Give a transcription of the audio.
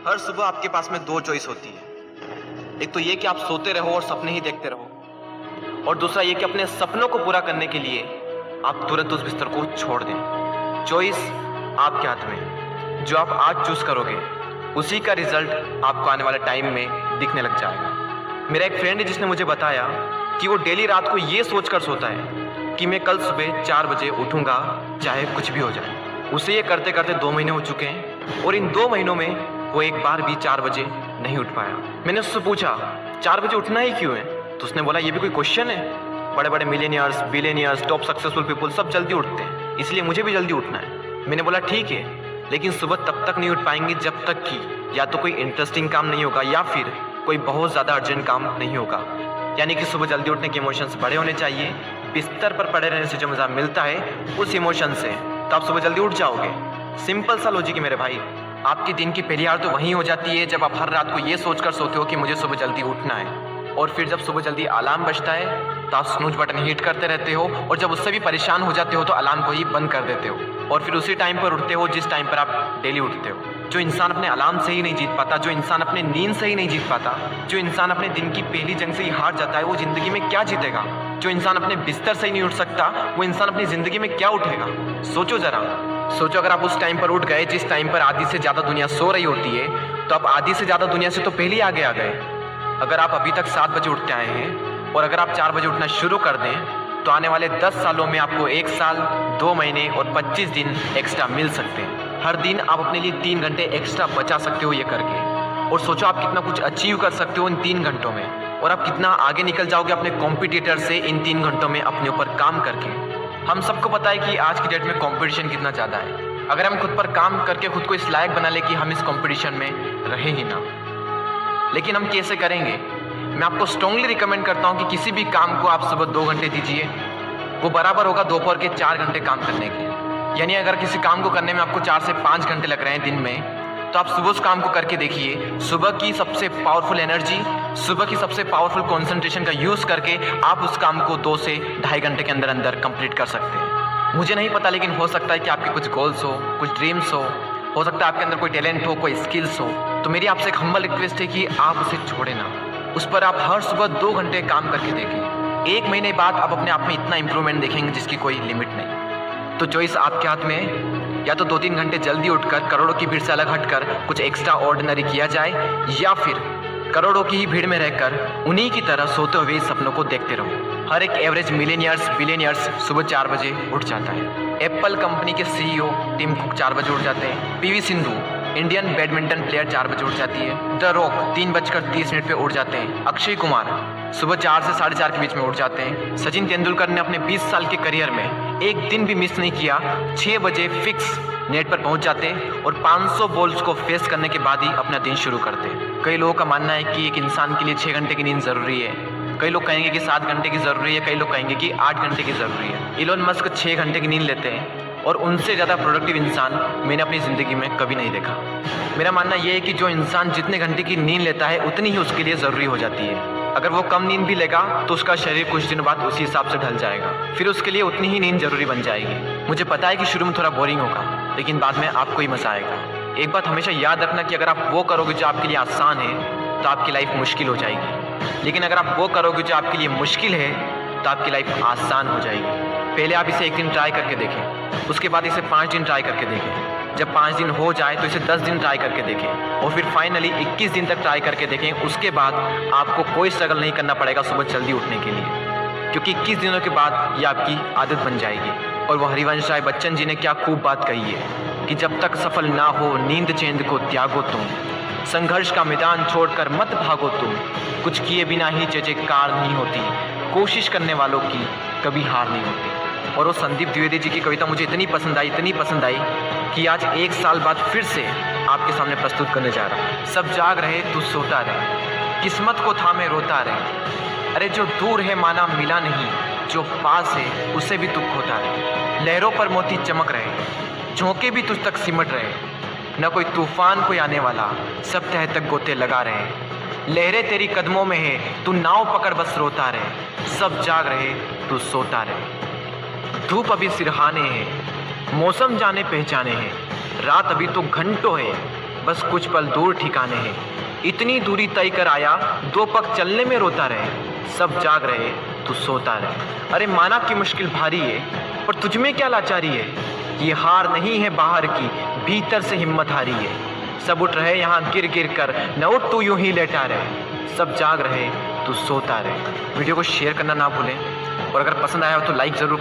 हर सुबह आपके पास में दो चॉइस होती है। एक तो ये कि आप सोते रहो और सपने ही देखते रहो, और दूसरा ये कि अपने सपनों को पूरा करने के लिए आप तुरंत उस बिस्तर को छोड़ दें। चॉइस आपके हाथ में। जो आप आज चूज करोगे उसी का रिजल्ट आपको आने वाले टाइम में दिखने लग जाएगा। मेरा एक फ्रेंड है जिसने मुझे बताया कि वो डेली रात को ये सोचकर सोता है कि मैं कल सुबह 4 बजे उठूंगा चाहे कुछ भी हो जाए। उसे ये करते करते 2 महीने हो चुके हैं और इन 2 महीनों में वो एक बार भी 4 बजे नहीं उठ पाया। मैंने उससे पूछा 4 बजे उठना ही क्यों है, तो उसने बोला ये भी कोई क्वेश्चन है। बड़े बड़े millionaires, billionaires, top successful people सब जल्दी उठते हैं, इसलिए मुझे भी जल्दी उठना है। मैंने बोला ठीक है, लेकिन सुबह तब तक नहीं उठ पाएंगे जब तक कि या तो कोई इंटरेस्टिंग काम नहीं होगा या फिर कोई बहुत ज़्यादा अर्जेंट काम नहीं होगा। यानी कि सुबह जल्दी उठने के इमोशंस बड़े होने चाहिए। बिस्तर पर पड़े रहने से जो मज़ा मिलता है उस इमोशन से, तो आप सुबह जल्दी उठ जाओगे। सिंपल सा लॉजिक है मेरे भाई। आपकी दिन की पहली हार तो वहीं हो जाती है जब आप हर रात को ये सोचकर सोते हो कि मुझे सुबह जल्दी उठना है, और फिर जब सुबह जल्दी अलार्म बजता है तो आप स्नूज बटन हिट करते रहते हो, और जब उससे भी परेशान हो जाते हो तो अलार्म को ही बंद कर देते हो, और फिर उसी टाइम पर उठते हो जिस टाइम पर आप डेली उठते हो। जो इंसान अपने अलार्म से ही नहीं जीत पाता, जो इंसान अपने नींद से ही नहीं जीत पाता, जो इंसान अपने दिन की पहली जंग से ही हार जाता है, वो जिंदगी में क्या जीतेगा। जो इंसान अपने बिस्तर से ही नहीं उठ सकता, वो इंसान अपनी जिंदगी में क्या उठेगा। सोचो जरा, सोचो अगर आप उस टाइम पर उठ गए जिस टाइम पर आधी से ज़्यादा दुनिया सो रही होती है, तो आप आधी से ज़्यादा दुनिया से तो पहले ही आगे आ गए। अगर आप अभी तक 7 बजे उठते आए हैं और अगर आप 4 बजे उठना शुरू कर दें तो आने वाले 10 सालों में आपको 1 साल, 2 महीने और 25 दिन एक्स्ट्रा मिल सकते हैं। हर दिन आप अपने लिए 3 घंटे एक्स्ट्रा बचा सकते हो ये करके। और सोचो आप कितना कुछ अचीव कर सकते हो इन 3 घंटों में, और आप कितना आगे निकल जाओगे अपने कॉम्पिटिटर से इन 3 घंटों में अपने ऊपर काम करके। हम सबको पता है कि आज की डेट में कंपटीशन कितना ज़्यादा है। अगर हम खुद पर काम करके खुद को इस लायक बना ले कि हम इस कंपटीशन में रहे ही ना, लेकिन हम कैसे करेंगे? मैं आपको स्ट्रांगली रिकमेंड करता हूं कि किसी भी काम को आप सुबह 2 घंटे दीजिए, वो बराबर होगा दोपहर के 4 घंटे काम करने के। यानी अगर किसी काम को करने में आपको 4 से 5 घंटे लग रहे हैं दिन में, तो आप सुबह उस काम को करके देखिए। सुबह की सबसे पावरफुल एनर्जी, सुबह की सबसे पावरफुल कंसंट्रेशन का यूज़ करके आप उस काम को 2 से ढाई घंटे के अंदर अंदर कंप्लीट कर सकते हैं। मुझे नहीं पता, लेकिन हो सकता है कि आपके कुछ गोल्स हो, कुछ ड्रीम्स हो सकता है आपके अंदर कोई टैलेंट हो, कोई स्किल्स हो। तो मेरी आपसे एक हम्बल रिक्वेस्ट है कि आप उसे छोड़े ना। उस पर आप हर सुबह 2 घंटे काम करके देखें। 1 महीने बाद आप अपने आप में इतना इंप्रूवमेंट देखेंगे जिसकी कोई लिमिट नहीं। तो चॉइस आपके हाथ में है, या तो 2-3 घंटे जल्दी उठकर करोड़ों की भीड़ से अलग हटकर कुछ एक्स्ट्रा ऑर्डिनरी किया जाए, या फिर करोड़ों की ही भीड़ में रहकर उन्हीं की तरह सोते हुए सपनों को देखते रहो। हर एक एवरेज मिलियनियर्स, बिलियनियर्स सुबह 4 बजे उठ जाता है। एप्पल कंपनी के सीईओ टिम कुक 4 बजे उठ जाते हैं। PV Sindhu Indian badminton player 4 बजे उठ जाती है। द रॉक 3:30 पे उठ जाते हैं। अक्षय कुमार सुबह 4 से 4:30 के बीच में उठ जाते हैं। सचिन तेंदुलकर ने अपने 20 साल के करियर में एक दिन भी मिस नहीं किया। 6 बजे फिक्स नेट पर पहुंच जाते और 500 बॉल्स को फेस करने के बाद ही अपना दिन शुरू करते। कई लोगों का मानना है कि एक इंसान के लिए 6 घंटे की नींद ज़रूरी है, कई लोग कहेंगे कि 7 घंटे की ज़रूरी है, कई लोग कहेंगे कि 8 घंटे की ज़रूरी है। इलोन मस्क 6 घंटे की नींद लेते हैं, और उनसे ज़्यादा प्रोडक्टिव इंसान मैंने अपनी ज़िंदगी में कभी नहीं देखा। मेरा मानना यह है कि जो इंसान जितने घंटे की नींद लेता है उतनी ही उसके लिए ज़रूरी हो जाती है। अगर वो कम नींद भी लेगा तो उसका शरीर कुछ दिनों बाद उसी हिसाब से ढल जाएगा, फिर उसके लिए उतनी ही नींद जरूरी बन जाएगी। मुझे पता है कि शुरू में थोड़ा बोरिंग होगा, लेकिन बाद में आपको ही मज़ा आएगा। एक बात हमेशा याद रखना कि अगर आप वो करोगे जो आपके लिए आसान है तो आपकी लाइफ मुश्किल हो जाएगी, लेकिन अगर आप वो करोगे जो आपके लिए मुश्किल है तो आपकी लाइफ आसान हो जाएगी। पहले आप इसे 1 दिन ट्राई करके देखें, उसके बाद इसे 5 दिन ट्राई करके देखें। जब 5 दिन हो जाए तो इसे 10 दिन ट्राई करके देखें, और फिर फाइनली 21 दिन तक ट्राई करके देखें। उसके बाद आपको कोई स्ट्रगल नहीं करना पड़ेगा सुबह जल्दी उठने के लिए, क्योंकि 21 दिनों के बाद ये आपकी आदत बन जाएगी। और वो हरिवंश राय बच्चन जी ने क्या खूब बात कही है कि जब तक सफल ना हो नींद चैन को त्यागो तुम, संघर्ष का मैदान छोड़कर मत भागो तुम, कुछ किए बिना ही जयजयकार नहीं होती, कोशिश करने वालों की कभी हार नहीं होती। और वो संदीप द्विवेदी जी की कविता मुझे इतनी पसंद आई कि आज 1 साल बाद फिर से आपके सामने प्रस्तुत करने जा रहा हूँ। सब जाग रहे तू सोता रहे, किस्मत को थामे रोता रहे, अरे जो दूर है माना मिला नहीं, जो पास है उसे भी तू खोता रहे। लहरों पर मोती चमक रहे, झोंके भी तुझ तक सिमट रहे, न कोई तूफान कोई आने वाला, सब तह तक गोते लगा रहे। लहरें तेरी कदमों में है, तू नाव पकड़ बस रोता रहे, सब जाग रहे तू सोता रहे। धूप अभी सिरहाने है, मौसम जाने पहचाने हैं, रात अभी तो घंटों है, बस कुछ पल दूर ठिकाने हैं। इतनी दूरी तय कर आया, 2 पग चलने में रोता रहे। सब जाग रहे, तू सोता रहे। अरे माना कि मुश्किल भारी है, पर तुझ में क्या लाचारी है। ये हार नहीं है बाहर की, भीतर से हिम्मत हारी है। सब उठ रहे यहाँ गिर गिर कर, न उठ तू यूं ही लेटा रहे। सब जाग रहे, तू सोता रहे। वीडियो को शेयर करना ना भूलें, और अगर पसंद आया हो तो लाइक ज़रूर